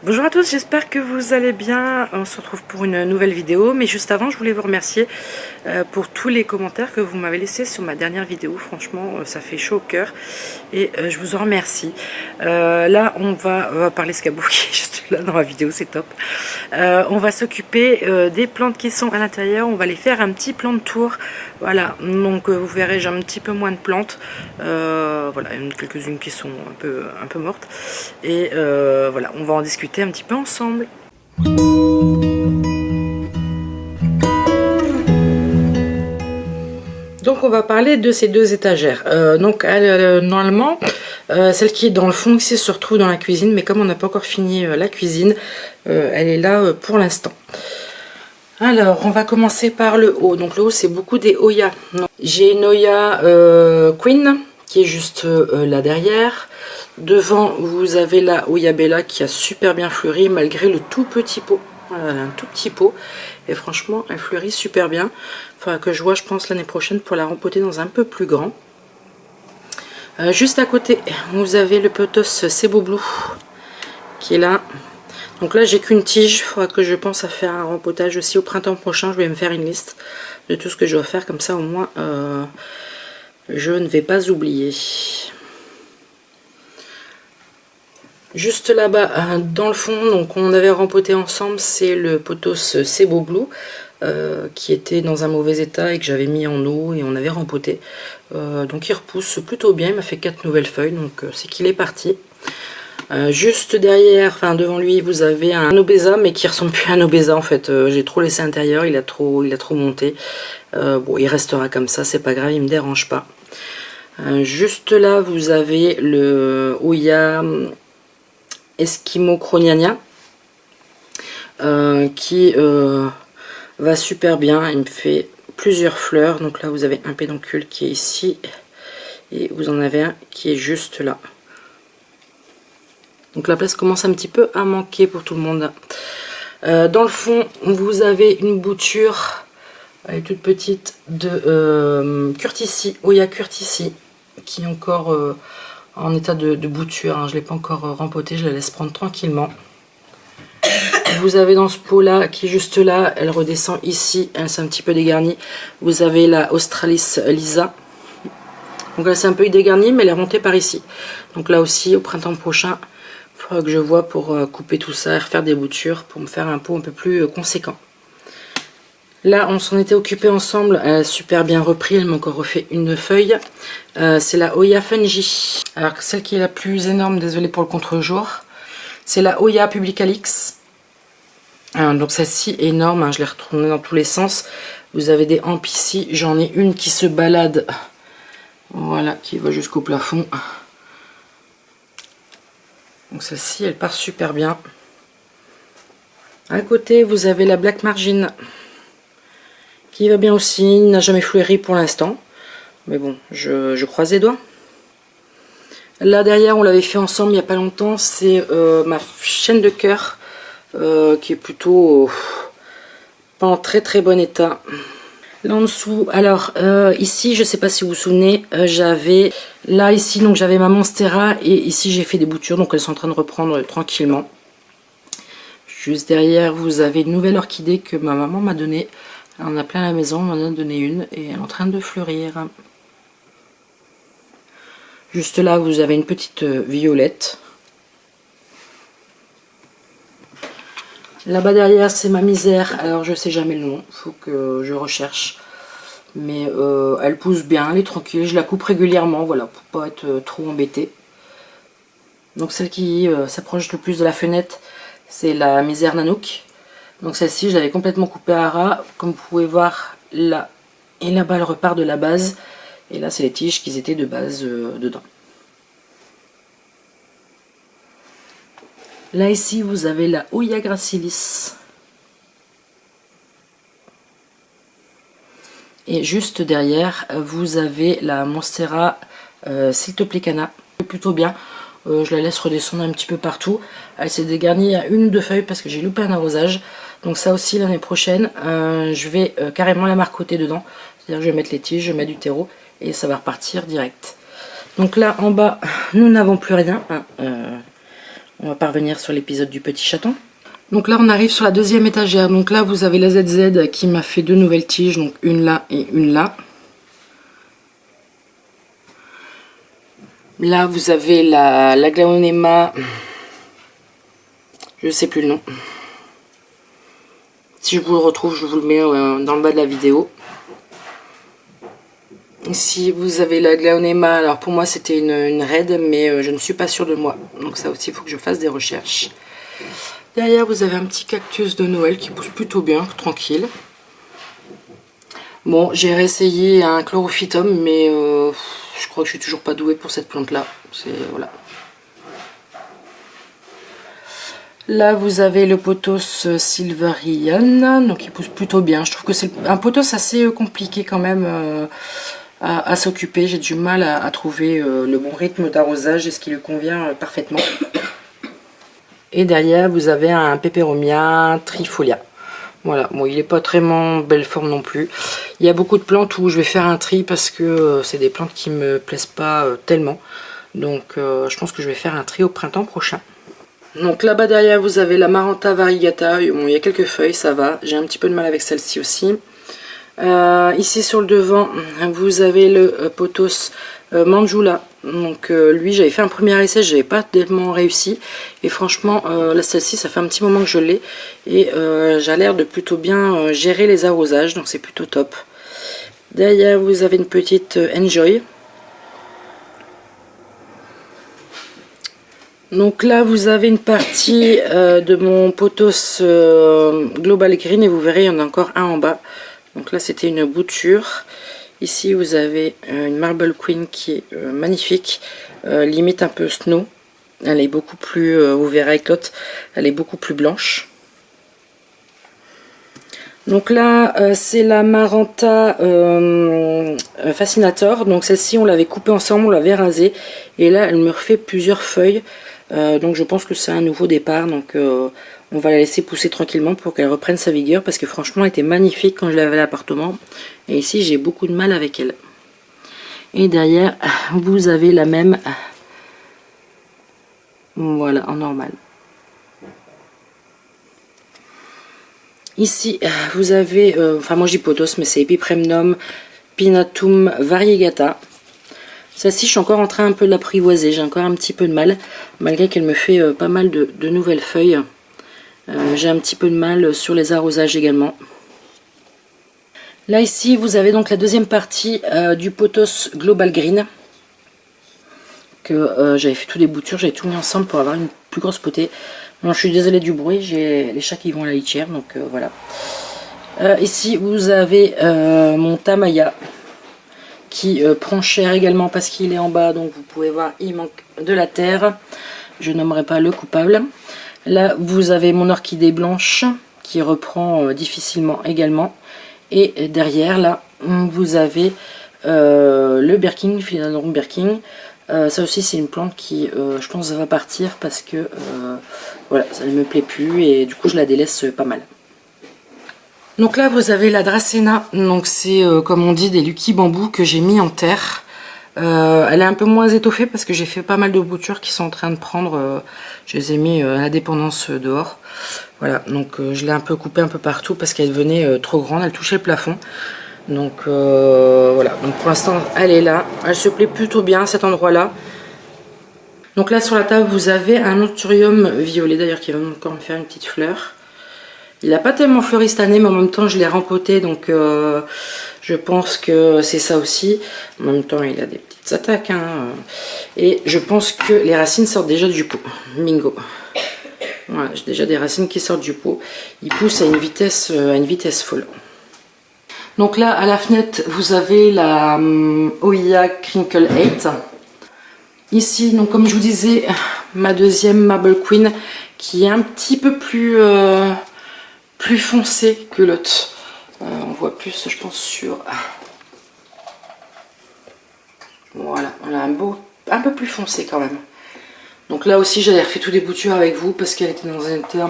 Bonjour à tous, j'espère que vous allez bien. On se retrouve pour une nouvelle vidéo, mais juste avant, je voulais vous remercier pour tous les commentaires que vous m'avez laissés sur ma dernière vidéo. Franchement, ça fait chaud au cœur et je vous en remercie. Là, on va parler Scabou qui est juste là dans la vidéo, c'est top. On va s'occuper des plantes qui sont à l'intérieur. On va les faire un petit plan de tour. Voilà, donc vous verrez, j'ai un petit peu moins de plantes. Voilà, il y en a quelques-unes qui sont un peu mortes. Et voilà, on va en discuter un petit peu ensemble. Donc on va parler de ces deux étagères. Normalement, celle qui est dans le fond ici se retrouve dans la cuisine, mais comme on n'a pas encore fini la cuisine, elle est là pour l'instant. Alors, on va commencer par le haut. Donc le haut, c'est beaucoup des Oya. J'ai une Oya Queen qui est juste là derrière. Devant, vous avez la Oya Bella qui a super bien fleuri malgré le tout petit pot. Voilà, un tout petit pot. Et franchement, elle fleurit super bien. Il faudra que je vois, je pense, l'année prochaine pour la rempoter dans un peu plus grand. Juste à côté, vous avez le pothos Cebu Blue qui est là. Donc là, j'ai qu'une tige. Il faudra que je pense à faire un rempotage aussi au printemps prochain. Je vais me faire une liste de tout ce que je dois faire. Comme ça, au moins, je ne vais pas oublier. Juste là-bas, dans le fond, donc on avait rempoté ensemble, c'est le pothos Cebu Blue qui était dans un mauvais état et que j'avais mis en eau et on avait rempoté. Donc il repousse plutôt bien, il m'a fait 4 nouvelles feuilles, donc c'est qu'il est parti. Juste derrière, enfin devant lui, vous avez un obésa, mais qui ressemble plus à un obésa en fait. J'ai trop laissé à l'intérieur, il a trop monté. Bon, il restera comme ça, c'est pas grave, il me dérange pas. Juste là, vous avez le Oya Eskimo Croniania qui va super bien. Il me fait plusieurs fleurs. Donc là, vous avez un pédoncule qui est ici et vous en avez un qui est juste là. Donc la place commence un petit peu à manquer pour tout le monde. Dans le fond, vous avez une bouture, elle est toute petite, de Curtici, Oya Curtici, qui est encore en état de bouture. Hein. Je ne l'ai pas encore rempotée, je la laisse prendre tranquillement. Vous avez dans ce pot là, qui est juste là, elle redescend ici, elle s'est un petit peu dégarnie. Vous avez la Australis Lisa. Donc là c'est un peu dégarni, mais elle est remontée par ici. Donc là aussi, au printemps prochain, il faudra que je vois pour couper tout ça et refaire des boutures pour me faire un pot un peu plus conséquent. Là, on s'en était occupé ensemble, elle a super bien repris, elle m'a encore refait une feuille. C'est la Oya Fungi. Alors celle qui est la plus énorme, désolée pour le contre-jour, c'est la Oya Publicalix. Donc celle-ci est énorme, hein, je l'ai retournée dans tous les sens. Vous avez des hampes ici, j'en ai une qui se balade, voilà, qui va jusqu'au plafond. Donc celle-ci, elle part super bien. À côté, vous avez la Black Margin, qui va bien aussi, n'a jamais fleuri pour l'instant. Mais bon, je croise les doigts. Là derrière, on l'avait fait ensemble il n'y a pas longtemps, c'est ma chaîne de cœur, qui est plutôt pas en très très bon état. Là en dessous, alors ici, je sais pas si vous vous souvenez, j'avais là ici, donc j'avais ma Monstera et ici j'ai fait des boutures, donc elles sont en train de reprendre tranquillement. Juste derrière, vous avez une nouvelle orchidée que ma maman m'a donnée. On a plein à la maison, on m'en a donné une et elle est en train de fleurir. Juste là, vous avez une petite violette. Là-bas derrière, c'est ma misère. Alors, je sais jamais le nom. Il faut que je recherche. Mais elle pousse bien, elle est tranquille. Je la coupe régulièrement, voilà, pour pas être trop embêtée. Donc, celle qui s'approche le plus de la fenêtre, c'est la misère Nanook. Donc, celle-ci, je l'avais complètement coupée à ras. Comme vous pouvez voir, là et là-bas, elle repart de la base. Et là, c'est les tiges qui étaient de base dedans. Là ici vous avez la Oya Gracilis. Et juste derrière vous avez la Monstera Siltoplecana. Plutôt bien. Je la laisse redescendre un petit peu partout. Elle s'est dégarnie à une ou deux feuilles parce que j'ai loupé un arrosage. Donc ça aussi l'année prochaine je vais carrément la marcoter dedans. C'est-à-dire que je vais mettre les tiges, je mets du terreau et ça va repartir direct. Donc là en bas nous n'avons plus rien. On va pas revenir sur l'épisode du petit chaton. Donc là on arrive sur la deuxième étagère. Donc là vous avez la ZZ qui m'a fait 2 nouvelles tiges, donc une là et une là. Là vous avez la Glaonema, je sais plus le nom. Si je vous le retrouve, je vous le mets dans le bas de la vidéo. Ici vous avez la Glaonema, alors pour moi c'était une raide, mais je ne suis pas sûre de moi. Donc ça aussi il faut que je fasse des recherches. Derrière vous avez un petit cactus de Noël qui pousse plutôt bien, tranquille. Bon, j'ai réessayé un chlorophytum, mais je crois que je suis toujours pas douée pour cette plante là. Voilà. Là vous avez le pothos Silverian, donc il pousse plutôt bien. Je trouve que c'est un pothos assez compliqué quand même à s'occuper. J'ai du mal à trouver le bon rythme d'arrosage et ce qui lui convient parfaitement. Et derrière vous avez un Peperomia trifolia. Voilà, bon il n'est pas très en belle forme non plus. Il y a beaucoup de plantes où je vais faire un tri parce que c'est des plantes qui me plaisent pas tellement. Donc je pense que je vais faire un tri au printemps prochain. Donc là-bas derrière vous avez la Maranta variegata. Bon, il y a quelques feuilles, ça va. J'ai un petit peu de mal avec celle-ci aussi. Ici sur le devant vous avez le pothos Manjula. Donc lui j'avais fait un premier essai, j'avais pas tellement réussi. Et franchement là celle-ci ça fait un petit moment que je l'ai. Et j'ai l'air de plutôt bien gérer les arrosages. Donc c'est plutôt top. Derrière vous avez une petite Enjoy. Donc là vous avez une partie de mon pothos Global Green et vous verrez il y en a encore un en bas. Donc là c'était une bouture. Ici vous avez une Marble Queen qui est magnifique, limite un peu snow. Elle est beaucoup plus, vous verrez avec l'autre, elle est beaucoup plus blanche. Donc là c'est la Maranta Fascinator. Donc celle-ci on l'avait coupée ensemble, on l'avait rasée. Et là elle me refait plusieurs feuilles. Donc je pense que c'est un nouveau départ. Donc on va la laisser pousser tranquillement pour qu'elle reprenne sa vigueur. Parce que franchement elle était magnifique quand je l'avais à l'appartement. Et ici j'ai beaucoup de mal avec elle. Et derrière vous avez la même. Voilà, en normal. Ici vous avez, enfin moi je dis pothos mais c'est Epipremnum Pinatum variegata. Celle-ci je suis encore en train un peu de l'apprivoiser, j'ai encore un petit peu de mal, malgré qu'elle me fait pas mal de nouvelles feuilles. J'ai un petit peu de mal sur les arrosages également. Là ici vous avez donc la deuxième partie du pothos Global Green. Que j'avais fait toutes les boutures, j'avais tout mis ensemble pour avoir une plus grosse potée. Bon, je suis désolée du bruit, j'ai les chats qui vont à la litière, donc voilà. Ici vous avez mon Tamaya qui prend cher également parce qu'il est en bas, donc vous pouvez voir il manque de la terre. Je nommerai pas le coupable. Là vous avez mon orchidée blanche qui reprend difficilement également. Et derrière là vous avez le Birking, Philodendron Birking. Ça aussi c'est une plante qui je pense va partir parce que voilà, ça ne me plaît plus et du coup je la délaisse pas mal. Donc là vous avez la Dracena, donc c'est comme on dit des Lucky bambous que j'ai mis en terre. Elle est un peu moins étoffée parce que j'ai fait pas mal de boutures qui sont en train de prendre, je les ai mis à la dépendance dehors. Voilà, donc je l'ai un peu coupée un peu partout parce qu'elle devenait trop grande, elle touchait le plafond. Donc voilà, donc pour l'instant elle est là, elle se plaît plutôt bien à cet endroit là. Donc là sur la table vous avez un Nocturium violet d'ailleurs qui va encore me faire une petite fleur. Il n'a pas tellement fleuri cette année mais en même temps je l'ai rempoté donc je pense que c'est ça aussi. En même temps il a des petites attaques hein. Et je pense que les racines sortent déjà du pot. Bingo. Voilà, j'ai déjà des racines qui sortent du pot. Il pousse à une vitesse folle. Donc là, à la fenêtre, vous avez la Oya Crinkle 8. Ici, donc comme je vous disais, ma deuxième Marble Queen qui est un petit peu plus foncée que l'autre. On voit plus, je pense, sur... Voilà, on a un peu plus foncé quand même. Donc là aussi, j'avais refait tous les boutures avec vous parce qu'elle était dans un état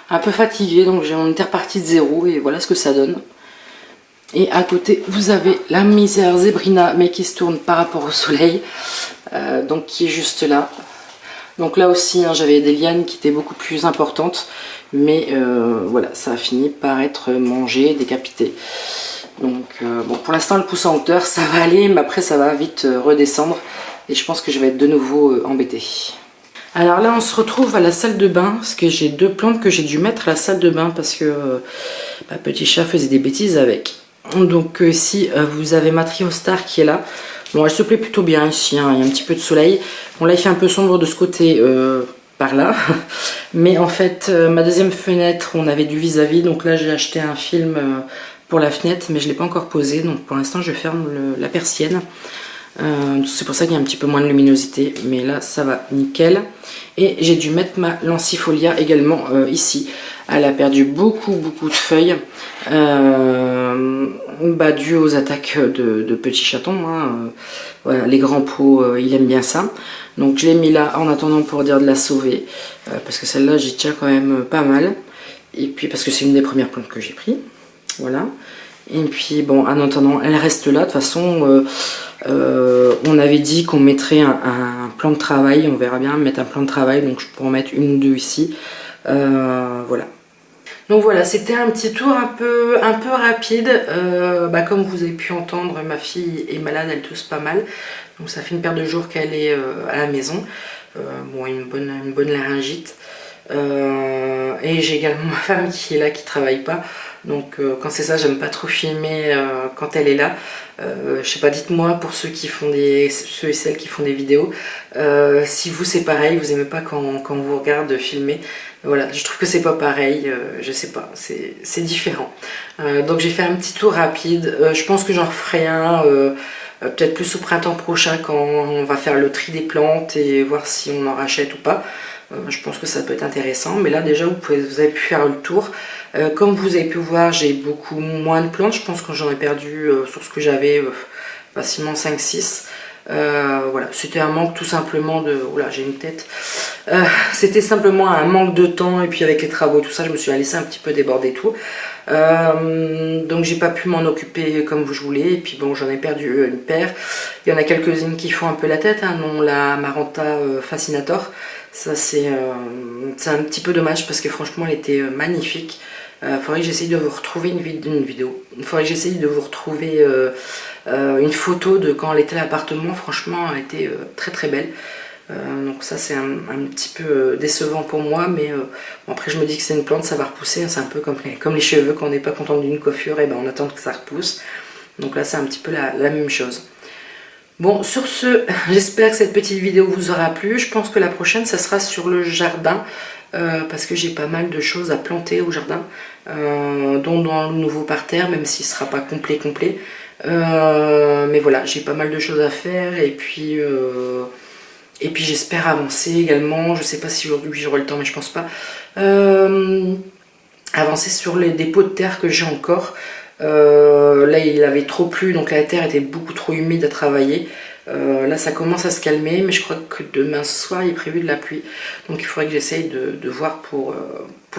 un peu fatiguée. Donc on était reparti de zéro et voilà ce que ça donne. Et à côté, vous avez la misère Zebrina, mais qui se tourne par rapport au soleil. Donc qui est juste là. Donc là aussi, hein, j'avais des lianes qui étaient beaucoup plus importantes, mais voilà, ça a fini par être mangé, décapité. Donc bon, pour l'instant le pouce en hauteur ça va aller, mais après ça va vite redescendre et je pense que je vais être de nouveau embêtée. Alors là on se retrouve à la salle de bain parce que j'ai 2 plantes que j'ai dû mettre à la salle de bain parce que petit chat faisait des bêtises avec. Donc ici vous avez ma Triostar qui est là. Bon, elle se plaît plutôt bien ici, hein, il y a un petit peu de soleil. Bon là il fait un peu sombre de ce côté par là, mais en fait ma deuxième fenêtre on avait du vis-à-vis, donc là j'ai acheté un film pour la fenêtre, mais je ne l'ai pas encore posé, donc pour l'instant je ferme la persienne. C'est pour ça qu'il y a un petit peu moins de luminosité, mais là ça va nickel. Et j'ai dû mettre ma Lancifolia également ici. Elle a perdu beaucoup de feuilles, dû aux attaques de petits chatons. Hein. Voilà, les grands pots, il aime bien ça. Donc je l'ai mis là en attendant pour dire de la sauver, parce que celle-là j'y tiens quand même pas mal. Et puis parce que c'est une des premières plantes que j'ai pris. Voilà. Et puis bon, en attendant, elle reste là. De toute façon, on avait dit qu'on mettrait un plan de travail. On verra bien mettre un plan de travail. Donc je pourrais en mettre 1 ou 2 ici. Voilà. Donc voilà, c'était un petit tour un peu rapide. Comme vous avez pu entendre, ma fille est malade, elle tousse pas mal. Donc ça fait une paire de jours qu'elle est à la maison. Bon, une bonne laryngite. Et j'ai également ma femme qui est là, qui travaille pas. Donc quand c'est ça, j'aime pas trop filmer quand elle est là. Je sais pas, dites-moi pour ceux et celles qui font des vidéos, si vous c'est pareil, vous aimez pas quand on vous regarde filmer. Voilà, je trouve que c'est pas pareil, je sais pas, c'est différent. Donc j'ai fait un petit tour rapide, je pense que j'en referai un peut-être plus au printemps prochain quand on va faire le tri des plantes et voir si on en rachète ou pas. Je pense que ça peut être intéressant, mais là déjà vous avez pu faire le tour. Comme vous avez pu voir, j'ai beaucoup moins de plantes, je pense que j'en ai perdu sur ce que j'avais facilement 5-6. Voilà, c'était un manque tout simplement de... Oula, j'ai une tête. C'était simplement un manque de temps, et puis avec les travaux et tout ça, je me suis laissé un petit peu déborder tout. Donc j'ai pas pu m'en occuper comme je voulais, et puis bon, j'en ai perdu une paire. Il y en a quelques-unes qui font un peu la tête, hein, dont la Maranta Fascinator. Ça c'est un petit peu dommage parce que franchement elle était magnifique. Faudrait que j'essaye de vous retrouver une vidéo. Il faudrait que j'essaye de vous retrouver une photo de quand elle était à l'appartement. Franchement elle était très belle. Donc ça c'est un petit peu décevant pour moi, mais bon, après je me dis que c'est une plante, ça va repousser. C'est un peu comme les cheveux, quand on n'est pas content d'une coiffure, et ben on attend que ça repousse. Donc là c'est un petit peu la même chose. Bon, sur ce, j'espère que cette petite vidéo vous aura plu. Je pense que la prochaine, ça sera sur le jardin, parce que j'ai pas mal de choses à planter au jardin, dont dans le nouveau parterre, même s'il ne sera pas complet. Mais voilà, j'ai pas mal de choses à faire, et puis j'espère avancer également. Je sais pas si aujourd'hui j'aurai le temps, mais je pense pas. Avancer sur les dépôts de terre que j'ai encore. Là il avait trop plu, donc la terre était beaucoup trop humide à travailler. Là ça commence à se calmer, mais je crois que demain soir il est prévu de la pluie, donc il faudrait que j'essaye de voir pour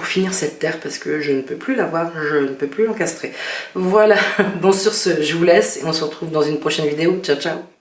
finir cette terre, parce que je ne peux plus la voir, je ne peux plus l'encastrer. Voilà, bon sur ce je vous laisse et on se retrouve dans une prochaine vidéo. Ciao ciao.